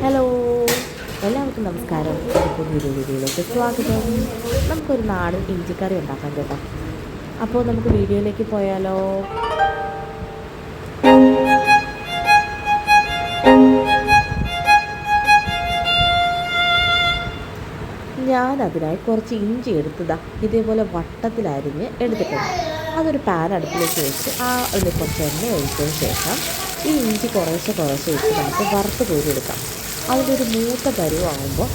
Hello, എല്ലാവർക്കും നമസ്കാരം. പുതിയൊരു വീഡിയോയിലേക്ക് സ്വാഗതം. നമുക്കൊരു നാടൻ ഇഞ്ചിക്കറി ഉണ്ടാക്കാം കേട്ടോ. അപ്പോൾ നമുക്ക് വീഡിയോയിലേക്ക് പോയാലോ? ഞാനതിനായി കുറച്ച് ഇഞ്ചി എടുത്തതാ ഇതേപോലെ വട്ടത്തിലരിഞ്ഞ് എടുത്തിട്ടുണ്ട്. അതൊരു പാൻ അടുപ്പിലേക്ക് വെച്ച് അതിൽ കുറച്ച് എണ്ണ ഒഴിച്ചതിന് ശേഷം ഈ ഇഞ്ചി കുറേശ്ശെ ഇട്ട് നമുക്ക് വറുത്ത് കോരിയെടുക്കാം. അതിൻ്റെ ഒരു മൂത്ത പരുവാകുമ്പോൾ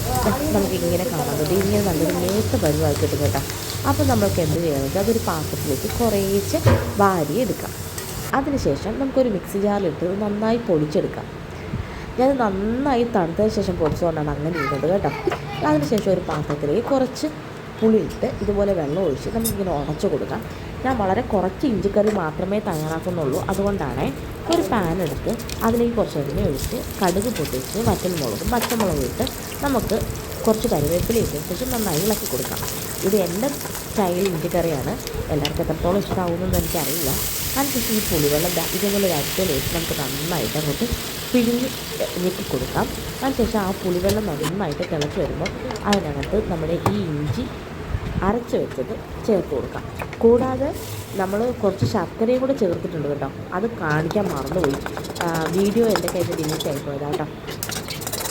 നമുക്കിങ്ങനെ കാണാൻ പറ്റും. ഇങ്ങനെ നല്ലൊരു മൂത്ത പരുവായി കിട്ടും കേട്ടോ. അപ്പോൾ നമ്മൾക്ക് എന്ത് ചെയ്യണമെങ്കിൽ അതൊരു പാത്രത്തിലേക്ക് കുറേശ്ശെ വാരിയെടുക്കാം. അതിനുശേഷം നമുക്കൊരു മിക്സി ജാറിലിട്ട് നന്നായി പൊടിച്ചെടുക്കാം. ഞാൻ നന്നായി തണുത്തതിന് ശേഷം പൊടിച്ചുകൊണ്ടാണ് അങ്ങനെ ചെയ്യുന്നത് കേട്ടോ. അതിനുശേഷം ഒരു പാത്രത്തിലേക്ക് കുറച്ച് പുളിയിട്ട് ഇതുപോലെ വെള്ളം ഒഴിച്ച് നമുക്കിങ്ങനെ ഉടച്ചു കൊടുക്കാം. ഞാൻ വളരെ കുറച്ച് ഇഞ്ചിക്കറി മാത്രമേ തയ്യാറാക്കുന്നുള്ളൂ. അതുകൊണ്ടാണ് ഒരു പാൻ എടുത്ത് അതിലേക്ക് കുറച്ച് എണ്ണ ഒഴിച്ച് കടുക് പൊട്ടിച്ച് വറ്റൽമുളകും പച്ചമുളകും ഇട്ട് നമുക്ക് കുറച്ച് കറിവേപ്പില ഇട്ടതിന് ശേഷം നന്നായി ഇളക്കി കൊടുക്കാം. ഇത് എൻ്റെ സ്റ്റൈൽ ഇഞ്ചിക്കറിയാണ്. എല്ലാവർക്കും എത്രത്തോളം ഇഷ്ടമാകുമെന്ന് എനിക്കറിയില്ല. അതിനുശേഷം ഈ പുളിവെള്ളം ഇതേപോലെ അരച്ചിലേക്ക് നമുക്ക് നന്നായിട്ട് അങ്ങോട്ട് പിഴിഞ്ഞ് ഞെക്കി കൊടുക്കാം. അതിനുശേഷം ആ പുളിവെള്ളം നന്നായിട്ട് തിളച്ച് വരുമ്പോൾ അതിനകത്ത് നമ്മുടെ ഈ ഇഞ്ചി അരച്ച് വെച്ചത് ചേർത്ത് കൊടുക്കാം. കൂടാതെ നമ്മൾ കുറച്ച് ശർക്കരയും കൂടെ ചേർത്തിട്ടുണ്ട് കേട്ടോ. അത് കാണിക്കാൻ മറന്നുപോയി. വീഡിയോ എൻ്റെ കയ്യിൽ ഡിലീറ്റ് ആയിപ്പോയതാണ് കേട്ടോ.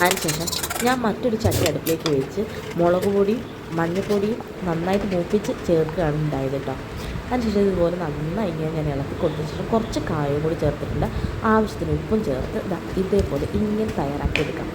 അതിനുശേഷം ഞാൻ മറ്റൊരു ചട്ടി അടുപ്പിലേക്ക് വെച്ച് മുളക് പൊടിയും മഞ്ഞൾപ്പൊടിയും നന്നായിട്ട് മൂപ്പിച്ച് ചേർക്കുകയാണ് ഉണ്ടായത് കേട്ടോ. അതിനുശേഷം ഇതുപോലെ നന്നായി ഞാൻ ഇളക്കി കൊടുത്തതിന് ശേഷം കുറച്ച് കായം കൂടി ചേർത്തിട്ടുണ്ട്. ആവശ്യത്തിന് ഉപ്പും ചേർത്ത് ഇതേപോലെ ഇങ്ങനെ തയ്യാറാക്കി എടുക്കാം.